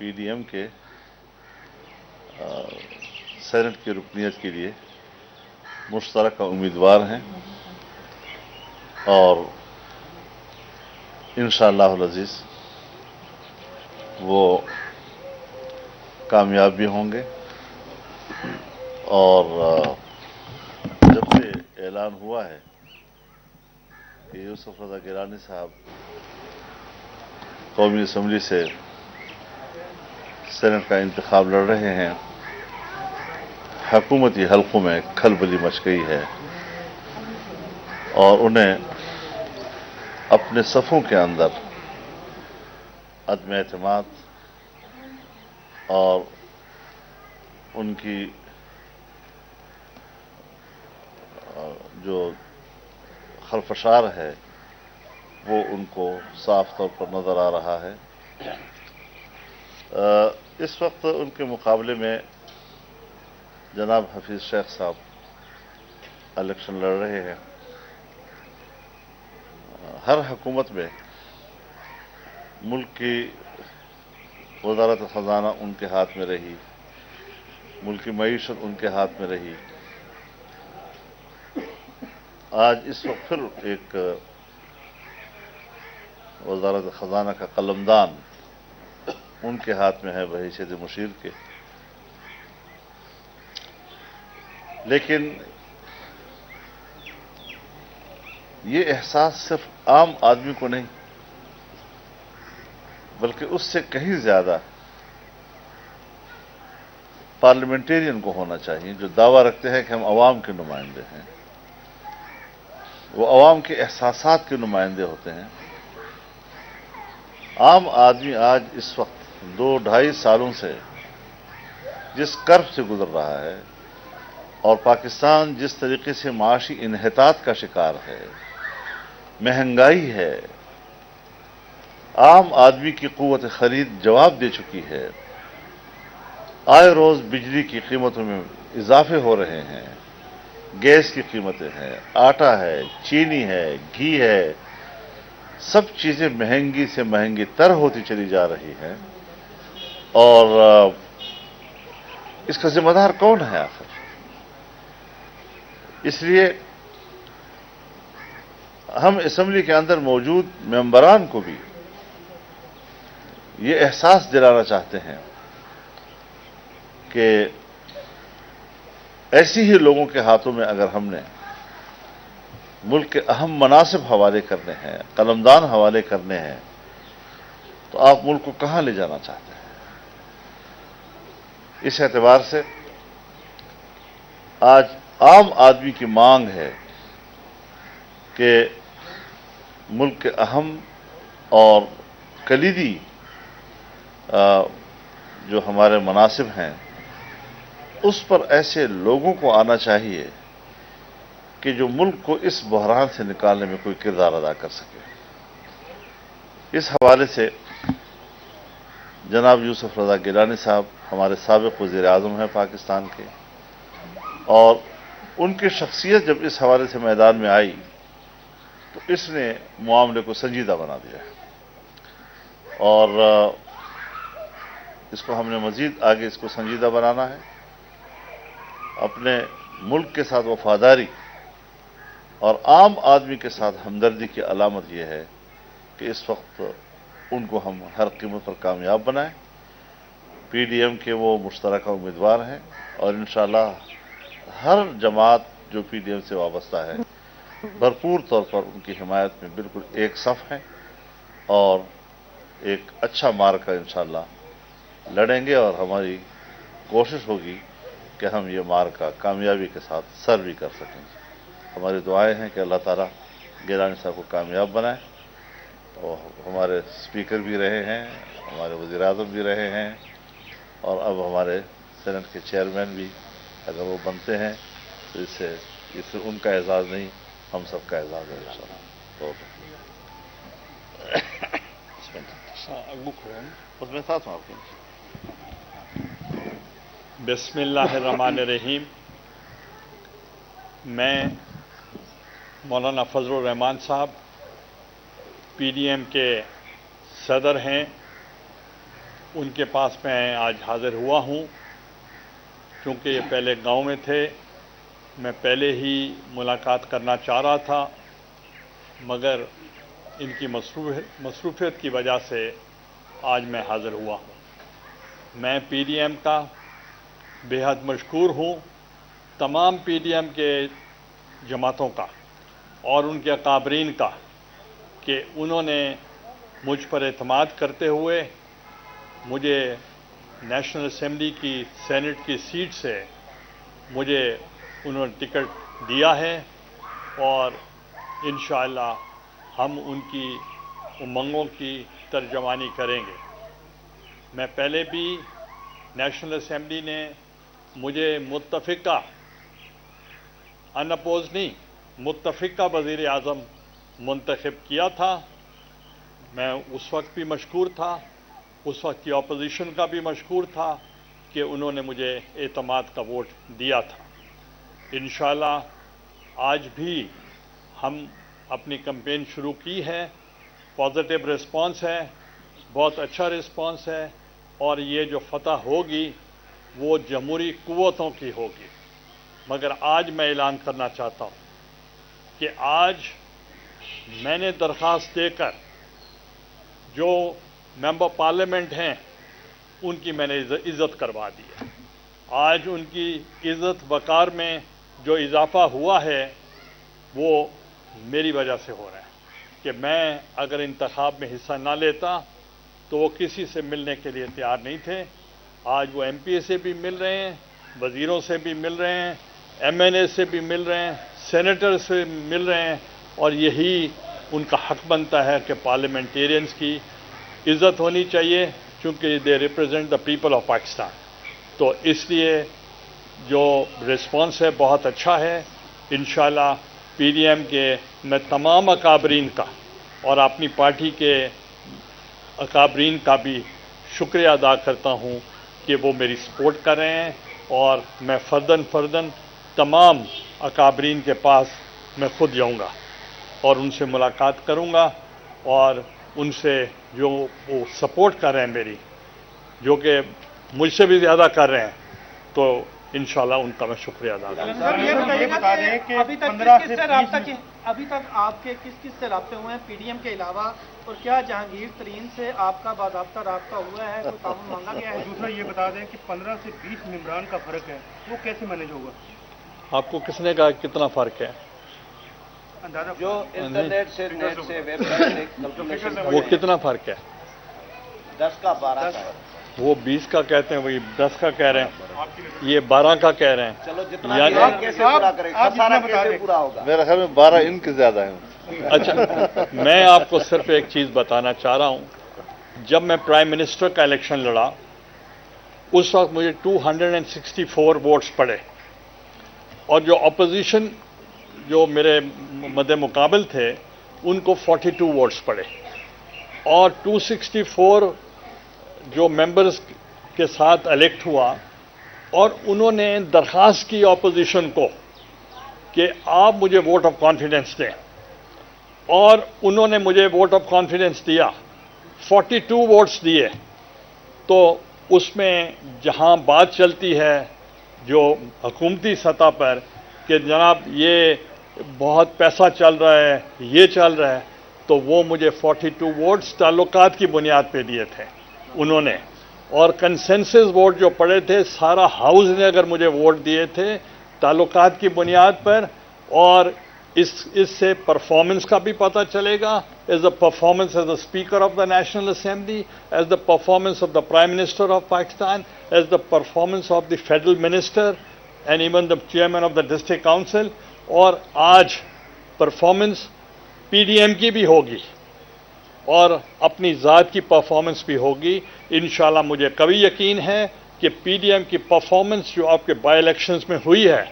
P D M کے Saint کی رکنیت کے لیے مشترکہ امیدوار ہیں اور انشاءاللہ العزیز وہ کامیاب بھی ہوں گے۔ اور جب سے اعلان ہوا ہے کہ یوسف رضا گیلانی صاحب قومی اسمبلی سے سینٹ کا انتخاب لڑ رہے ہیں، حکومتی حلقوں میں کھلبلی مچ گئی ہے اور انہیں اپنے صفوں کے اندر عدم اعتماد اور ان کی جو خلفشار ہے وہ ان کو صاف طور پر نظر آ رہا ہے۔ اس وقت ان کے مقابلے میں جناب حفیظ شیخ صاحب الیکشن لڑ رہے ہیں۔ ہر حکومت میں ملک کی وزارت خزانہ ان کے ہاتھ میں رہی، ملک کی معیشت ان کے ہاتھ میں رہی۔ آج اس وقت پھر ایک وزارت خزانہ کا قلمدان ان کے ہاتھ میں ہے بحیثیت مشیر کے۔ لیکن یہ احساس صرف عام آدمی کو نہیں بلکہ اس سے کہیں زیادہ پارلیمنٹرین کو ہونا چاہیے جو دعویٰ رکھتے ہیں کہ ہم عوام کے نمائندے ہیں۔ وہ عوام کے احساسات کے نمائندے ہوتے ہیں۔ عام آدمی آج اس وقت 2-2.5 سالوں سے جس کرب سے گزر رہا ہے اور پاکستان جس طریقے سے معاشی انحطاط کا شکار ہے، مہنگائی ہے، عام آدمی کی قوت خرید جواب دے چکی ہے، آئے روز بجلی کی قیمتوں میں اضافے ہو رہے ہیں، گیس کی قیمتیں ہیں، آٹا ہے، چینی ہے، گھی ہے، سب چیزیں مہنگی سے مہنگی تر ہوتی چلی جا رہی ہیں۔ اور اس کا ذمہ دار کون ہے آخر؟ اس لیے ہم اسمبلی کے اندر موجود ممبران کو بھی یہ احساس دلانا چاہتے ہیں کہ ایسی ہی لوگوں کے ہاتھوں میں اگر ہم نے ملک کے اہم مناصب حوالے کرنے ہیں، قلمدان حوالے کرنے ہیں، تو آپ ملک کو کہاں لے جانا چاہتے ہیں؟ اس اعتبار سے آج عام آدمی کی مانگ ہے کہ ملک کے اہم اور کلیدی جو ہمارے مناصب ہیں اس پر ایسے لوگوں کو آنا چاہیے کہ جو ملک کو اس بحران سے نکالنے میں کوئی کردار ادا کر سکے۔ اس حوالے سے جناب یوسف رضا گیلانی صاحب ہمارے سابق وزیر اعظم ہیں پاکستان کے، اور ان کی شخصیت جب اس حوالے سے میدان میں آئی تو اس نے معاملے کو سنجیدہ بنا دیا ہے، اور اس کو ہم نے مزید آگے اس کو سنجیدہ بنانا ہے۔ اپنے ملک کے ساتھ وفاداری اور عام آدمی کے ساتھ ہمدردی کی علامت یہ ہے کہ اس وقت ان کو ہم ہر قیمت پر کامیاب بنائیں۔ پی ڈی ایم کے وہ مشترکہ امیدوار ہیں اور انشاءاللہ ہر جماعت جو پی ڈی ایم سے وابستہ ہے بھرپور طور پر ان کی حمایت میں بالکل ایک صف ہیں اور ایک اچھا مارکا انشاءاللہ لڑیں گے، اور ہماری کوشش ہوگی کہ ہم یہ مارکا کامیابی کے ساتھ سر بھی کر سکیں۔ ہماری دعائیں ہیں کہ اللہ تعالیٰ گیلانی صاحب کو کامیاب بنائے۔ اور ہمارے اسپیکر بھی رہے ہیں، ہمارے وزیر اعظم بھی رہے ہیں، اور اب ہمارے سینٹ کے چیئرمین بھی اگر وہ بنتے ہیں تو اس سے ان کا اعزاز نہیں، ہم سب کا اعزاز ہے انشاءاللہ۔ اس میں ساتھ ہوں آپ کے۔ بسم اللہ الرحمن الرحیم۔ میں مولانا فضل الرحمان صاحب پی ڈی ایم کے صدر ہیں ان کے پاس میں آج حاضر ہوا ہوں، چونکہ یہ پہلے گاؤں میں تھے۔ میں پہلے ہی ملاقات کرنا چاہ رہا تھا، مگر ان کی مصروفیت کی وجہ سے آج میں حاضر ہوا ہوں۔ میں پی ڈی ایم کا بے حد مشکور ہوں، تمام پی ڈی ایم کے جماعتوں کا اور ان کے اکابرین کا، کہ انہوں نے مجھ پر اعتماد کرتے ہوئے مجھے نیشنل اسمبلی کی سینٹ کی سیٹ سے مجھے انہوں نے ٹکٹ دیا ہے، اور انشاءاللہ ہم ان کی امنگوں کی ترجمانی کریں گے۔ میں پہلے بھی نیشنل اسمبلی نے مجھے متفقہ، ان اپوز نہیں، متفقہ وزیر اعظم منتخب کیا تھا۔ میں اس وقت بھی مشکور تھا، اس وقت کی اپوزیشن کا بھی مشکور تھا کہ انہوں نے مجھے اعتماد کا ووٹ دیا تھا۔ انشاءاللہ آج بھی ہم اپنی کمپین شروع کی ہے، پازیٹیو رسپانس ہے، بہت اچھا رسپانس ہے، اور یہ جو فتح ہوگی وہ جمہوری قوتوں کی ہوگی۔ مگر آج میں اعلان کرنا چاہتا ہوں کہ آج میں نے درخواست دے کر جو ممبر پارلیمنٹ ہیں ان کی میں نے عزت کروا دی ہے۔ آج ان کی عزت وقار میں جو اضافہ ہوا ہے وہ میری وجہ سے ہو رہا ہے، کہ میں اگر انتخاب میں حصہ نہ لیتا تو وہ کسی سے ملنے کے لیے تیار نہیں تھے۔ آج وہ ایم پی اے سے بھی مل رہے ہیں، وزیروں سے بھی مل رہے ہیں، ایم این اے سے بھی مل رہے ہیں، سینیٹر سے مل رہے ہیں، اور یہی ان کا حق بنتا ہے کہ پارلیمنٹیرینز کی عزت ہونی چاہیے، چونکہ they represent the people of Pakistan. تو اس لیے جو ریسپانس ہے بہت اچھا ہے۔ انشاءاللہ پی ڈی ایم کے میں تمام اکابرین کا اور اپنی پارٹی کے اکابرین کا بھی شکریہ ادا کرتا ہوں کہ وہ میری سپورٹ کر رہے ہیں، اور میں فرداً تمام اکابرین کے پاس میں خود جاؤں گا اور ان سے ملاقات کروں گا، اور ان سے جو وہ سپورٹ کر رہے ہیں میری، جو کہ مجھ سے بھی زیادہ کر رہے ہیں، تو انشاءاللہ ان کا میں شکریہ ادا کروں گا۔ سر یہ بتائیے گا کہ ابھی تک کس کس سے رابطہ کیا، ابھی تک آپ کے کس کس سے رابطے ہوئے ہیں پی ڈی ایم کے علاوہ، اور کیا جہانگیر ترین سے آپ کا باضابطہ رابطہ ہوا ہے، کوئی تعاون مانگا گیا ہے؟ دوسرا یہ بتا دیں کہ 15 سے 20 ممبران کا فرق ہے، وہ کیسے مینیج ہوگا؟ آپ کو کس نے کہا کتنا فرق ہے؟ اندازہ جو انٹرنیٹ سے نیٹ سے ویب سائٹ سے کیلکولیشن وہ کتنا فرق ہے؟ 10 کا 12 کا ہے۔ وہ 20 کا کہتے ہیں، وہی 10 کا کہہ رہے ہیں، یہ 12 کا کہہ رہے ہیں۔ چلو جتنا یعنی بھی ہے، کیسے پورا کریں، آپ سارا جتنا بتا کیسے دیں۔ پورا ہوگا؟ میرے خیال میں 12 ان کے زیادہ ہیں۔ اچھا، میں آپ کو صرف ایک چیز بتانا چاہ رہا ہوں، جب میں پرائم منسٹر کا الیکشن لڑا اس وقت مجھے 264 ووٹس پڑے، اور جو اپوزیشن جو میرے مد مقابل تھے ان کو 42 ووٹس پڑے، اور 264 جو ممبرز کے ساتھ الیکٹ ہوا، اور انہوں نے درخواست کی اپوزیشن کو کہ آپ مجھے ووٹ آف کانفیڈنس دیں، اور انہوں نے مجھے ووٹ آف کانفیڈنس دیا، 42 ووٹس دیے۔ تو اس میں جہاں بات چلتی ہے جو حکومتی سطح پر کہ جناب یہ بہت پیسہ چل رہا ہے، یہ چل رہا ہے، تو وہ مجھے 42 ووٹس تعلقات کی بنیاد پہ دیے تھے انہوں نے، اور کنسنسس ووٹ جو پڑے تھے سارا ہاؤس نے اگر مجھے ووٹ دیے تھے تعلقات کی بنیاد پر، اور اس سے پرفارمنس کا بھی پتہ چلے گا، as the performance as the speaker of the national assembly, as the performance of the prime minister of Pakistan, as the performance of the federal minister and even the chairman of the district council, اور آج performance P D M کی بھی ہوگی اور اپنی ذات کی performance بھی ہوگی۔ انشاءاللہ مجھے قوی یقین ہے کہ پی ڈی ایم کی پرفارمنس جو آپ کے بائی الیکشنز میں ہوئی ہے،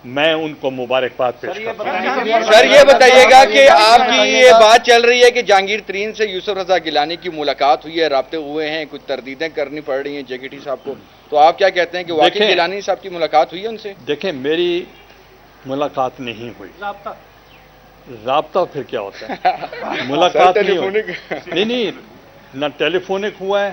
میں ان کو مبارکباد پیش کرتا ہوں۔ سر یہ بتائیے گا کہ آپ کی یہ بات چل رہی ہے کہ جہانگیر ترین سے یوسف رضا گیلانی کی ملاقات ہوئی ہے، رابطے ہوئے ہیں، کچھ تردیدیں کرنی پڑ رہی ہیں جے کے ٹی صاحب کو، تو آپ کیا کہتے ہیں کہ واقعی دیکھیں، گیلانی صاحب کی ملاقات ہوئی ہے ان سے؟ دیکھیں میری ملاقات نہیں ہوئی، رابطہ پھر کیا ہوتا ہے؟ ملاقات نہیں ہوئی، نہیں نہ ٹیلی فونک ہوا ہے،